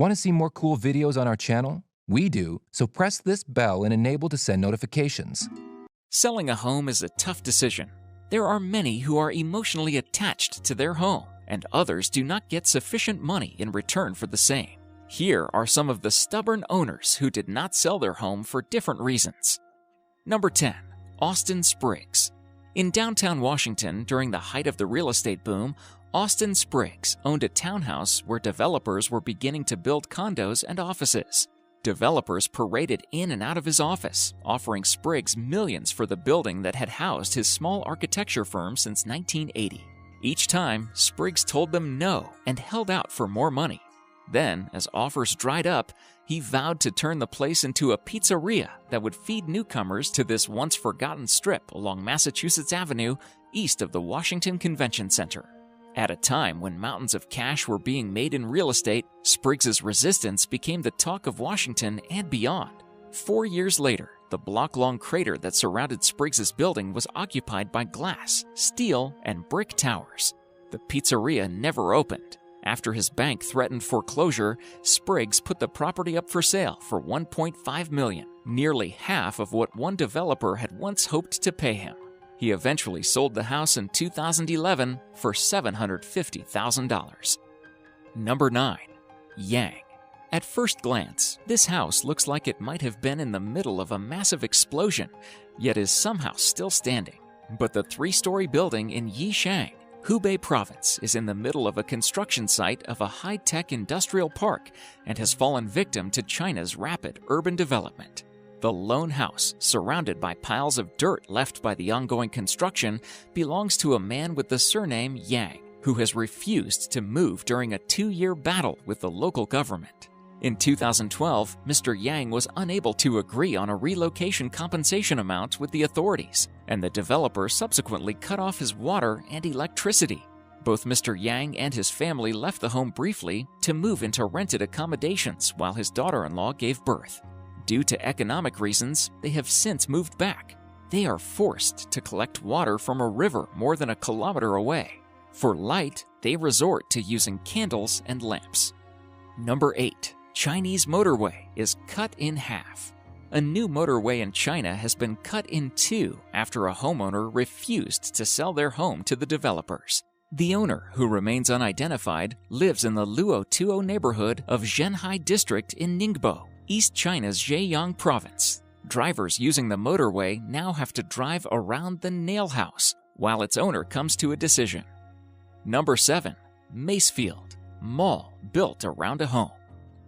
Want to see more cool videos on our channel? We do, so press this bell and enable to send notifications. Selling a home is a tough decision. There are many who are emotionally attached to their home, and others do not get sufficient money in return for the same. Here are some of the stubborn owners who did not sell their home for different reasons. Number 10. Austin Spriggs. In downtown Washington, during the height of the real estate boom, Austin Spriggs owned a townhouse where developers were beginning to build condos and offices. Developers paraded in and out of his office, offering Spriggs millions for the building that had housed his small architecture firm since 1980. Each time, Spriggs told them no and held out for more money. Then, as offers dried up, he vowed to turn the place into a pizzeria that would feed newcomers to this once-forgotten strip along Massachusetts Avenue, east of the Washington Convention Center. At a time when mountains of cash were being made in real estate, Spriggs's resistance became the talk of Washington and beyond. 4 years later, the block-long crater that surrounded Spriggs's building was occupied by glass, steel, and brick towers. The pizzeria never opened. After his bank threatened foreclosure, Spriggs put the property up for sale for $1.5 million, nearly half of what one developer had once hoped to pay him. He eventually sold the house in 2011 for $750,000. Number 9. Yang. At first glance, this house looks like it might have been in the middle of a massive explosion, yet is somehow still standing. But the 3-story building in Yishang, Hubei Province, is in the middle of a construction site of a high-tech industrial park and has fallen victim to China's rapid urban development. The lone house, surrounded by piles of dirt left by the ongoing construction, belongs to a man with the surname Yang, who has refused to move during a 2-year battle with the local government. In 2012, Mr. Yang was unable to agree on a relocation compensation amount with the authorities, and the developer subsequently cut off his water and electricity. Both Mr. Yang and his family left the home briefly to move into rented accommodations while his daughter-in-law gave birth. Due to economic reasons, they have since moved back. They are forced to collect water from a river more than a kilometer away. For light, they resort to using candles and lamps. Number 8. Chinese motorway is cut in half. A new motorway in China has been cut in two after a homeowner refused to sell their home to the developers. The owner, who remains unidentified, lives in the Luotuo neighborhood of Zhenhai District in Ningbo, East China's Zhejiang Province. Drivers using the motorway now have to drive around the nail house while its owner comes to a decision. Number 7. Macefield, mall built around a home.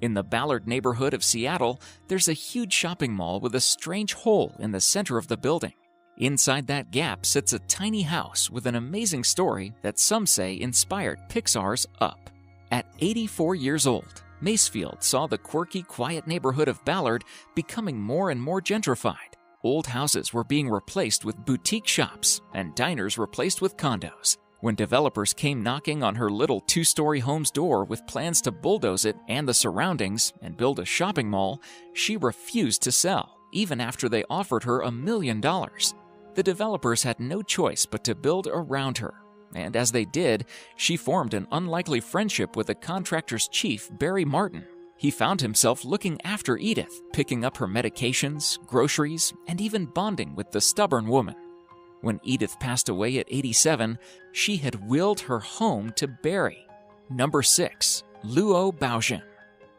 In the Ballard neighborhood of Seattle, there's a huge shopping mall with a strange hole in the center of the building. Inside that gap sits a tiny house with an amazing story that some say inspired Pixar's Up. At 84 years old, Macefield saw the quirky, quiet neighborhood of Ballard becoming more and more gentrified. Old houses were being replaced with boutique shops and diners replaced with condos. When developers came knocking on her little 2-story home's door with plans to bulldoze it and the surroundings and build a shopping mall, she refused to sell, even after they offered her $1 million. The developers had no choice but to build around her, and as they did, she formed an unlikely friendship with the contractor's chief, Barry Martin. He found himself looking after Edith, picking up her medications, groceries, and even bonding with the stubborn woman. When Edith passed away at 87, she had willed her home to Barry. Number 6. Luo Baozhen.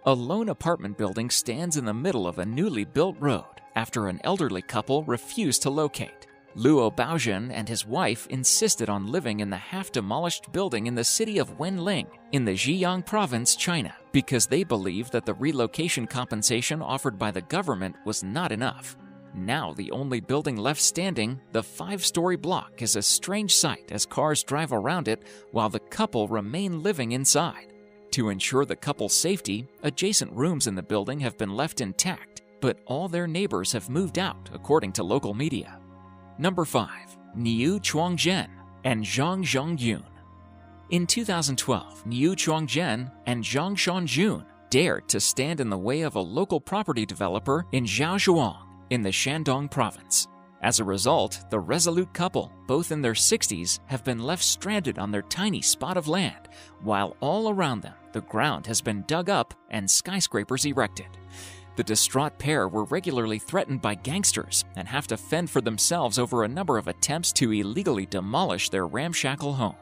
A lone apartment building stands in the middle of a newly built road after an elderly couple refused to locate. Luo Baozhen and his wife insisted on living in the half-demolished building in the city of Wenling in the Zhejiang Province, China, because they believed that the relocation compensation offered by the government was not enough. Now the only building left standing, the 5-story block, is a strange sight as cars drive around it while the couple remain living inside. To ensure the couple's safety, adjacent rooms in the building have been left intact, but all their neighbors have moved out, according to local media. Number 5. Niu Chuangzhen and Zhang Zhongyun. In 2012, Niu Chuangzhen and Zhang Zhongyun dared to stand in the way of a local property developer in Zhaozhuang in the Shandong Province. As a result, the resolute couple, both in their 60s, have been left stranded on their tiny spot of land, while all around them the ground has been dug up and skyscrapers erected. The distraught pair were regularly threatened by gangsters and have to fend for themselves over a number of attempts to illegally demolish their ramshackle home.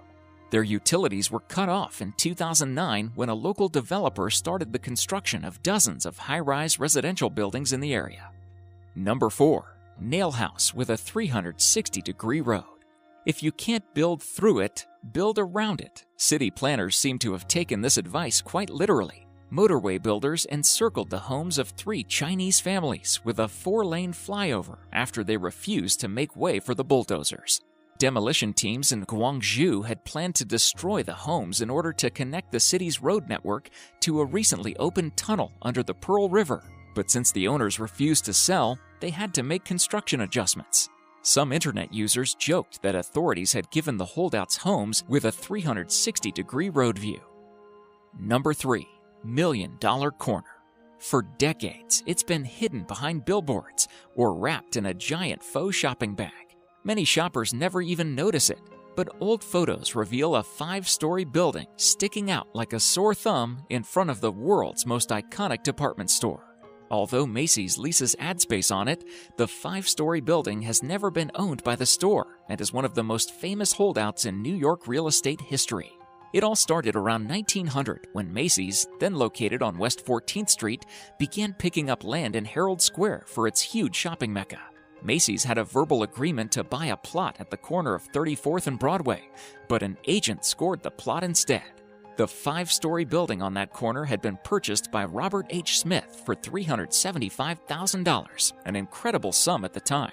Their utilities were cut off in 2009 when a local developer started the construction of dozens of high-rise residential buildings in the area. Number 4. Nail house with a 360-degree road. If you can't build through it, build around it. City planners seem to have taken this advice quite literally. Motorway builders encircled the homes of 3 Chinese families with a 4-lane flyover after they refused to make way for the bulldozers. Demolition teams in Guangzhou had planned to destroy the homes in order to connect the city's road network to a recently opened tunnel under the Pearl River. But since the owners refused to sell, they had to make construction adjustments. Some internet users joked that authorities had given the holdouts homes with a 360-degree road view. Number 3. $1 Million Corner. For decades, it's been hidden behind billboards or wrapped in a giant faux shopping bag. Many shoppers never even notice it, but old photos reveal a 5-story building sticking out like a sore thumb in front of the world's most iconic department store. Although Macy's leases ad space on it, the 5-story building has never been owned by the store and is one of the most famous holdouts in New York real estate history. It all started around 1900 when Macy's, then located on West 14th Street, began picking up land in Herald Square for its huge shopping mecca. Macy's had a verbal agreement to buy a plot at the corner of 34th and Broadway, but an agent scored the plot instead. The 5-story building on that corner had been purchased by Robert H. Smith for $375,000, an incredible sum at the time.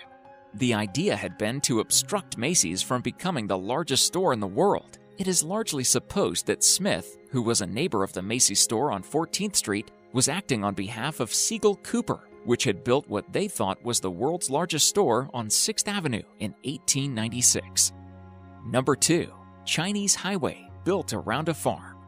The idea had been to obstruct Macy's from becoming the largest store in the world. It is largely supposed that Smith, who was a neighbor of the Macy's store on 14th Street, was acting on behalf of Siegel Cooper, which had built what they thought was the world's largest store on 6th Avenue in 1896. Number 2. Chinese highway built around a farm.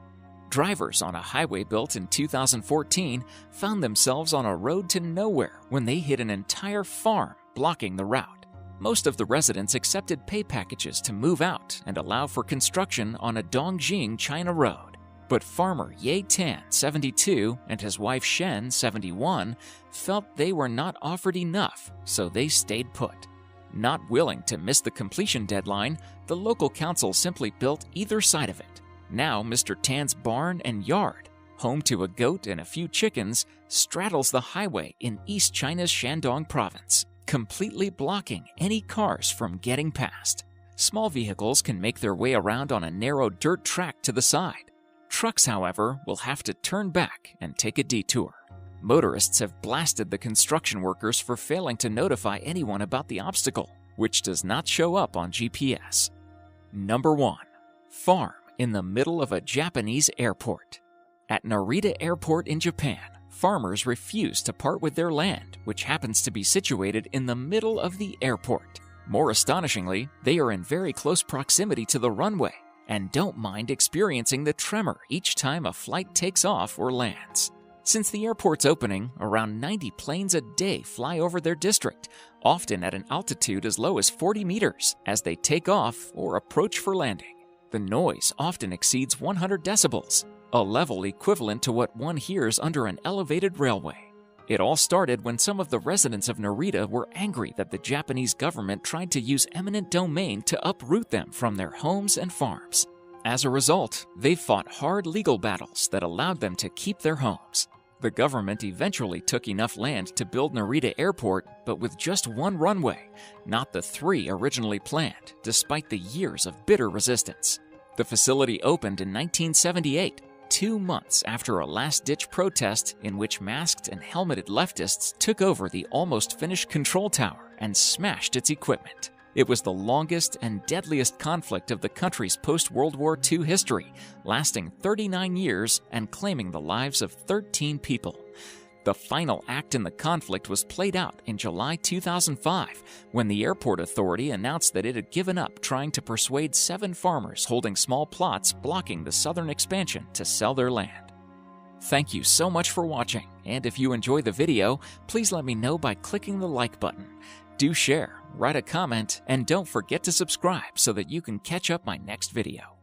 Drivers on a highway built in 2014 found themselves on a road to nowhere when they hit an entire farm blocking the route. Most of the residents accepted pay packages to move out and allow for construction on a Dongjing China road. But farmer Ye Tan, 72, and his wife Shen, 71, felt they were not offered enough, so they stayed put. Not willing to miss the completion deadline, the local council simply built either side of it. Now Mr. Tan's barn and yard, home to a goat and a few chickens, straddles the highway in East China's Shandong province, completely blocking any cars from getting past. Small vehicles can make their way around on a narrow dirt track to the side. Trucks, however, will have to turn back and take a detour. Motorists have blasted the construction workers for failing to notify anyone about the obstacle, which does not show up on GPS. Number 1. Farm in the middle of a Japanese airport. At Narita Airport in Japan, farmers refuse to part with their land, which happens to be situated in the middle of the airport. More astonishingly, they are in very close proximity to the runway and don't mind experiencing the tremor each time a flight takes off or lands. Since the airport's opening, around 90 planes a day fly over their district, often at an altitude as low as 40 meters, as they take off or approach for landing. The noise often exceeds 100 decibels, a level equivalent to what one hears under an elevated railway. It all started when some of the residents of Narita were angry that the Japanese government tried to use eminent domain to uproot them from their homes and farms. As a result, they fought hard legal battles that allowed them to keep their homes. The government eventually took enough land to build Narita Airport, but with just one runway, not the 3 originally planned, despite the years of bitter resistance. The facility opened in 1978, 2 months after a last-ditch protest in which masked and helmeted leftists took over the almost finished control tower and smashed its equipment. It was the longest and deadliest conflict of the country's post-World War II history, lasting 39 years and claiming the lives of 13 people. The final act in the conflict was played out in July 2005, when the airport authority announced that it had given up trying to persuade 7 farmers holding small plots blocking the southern expansion to sell their land. Thank you so much for watching, and if you enjoy the video, please let me know by clicking the like button. Do share, write a comment, and don't forget to subscribe so that you can catch up my next video.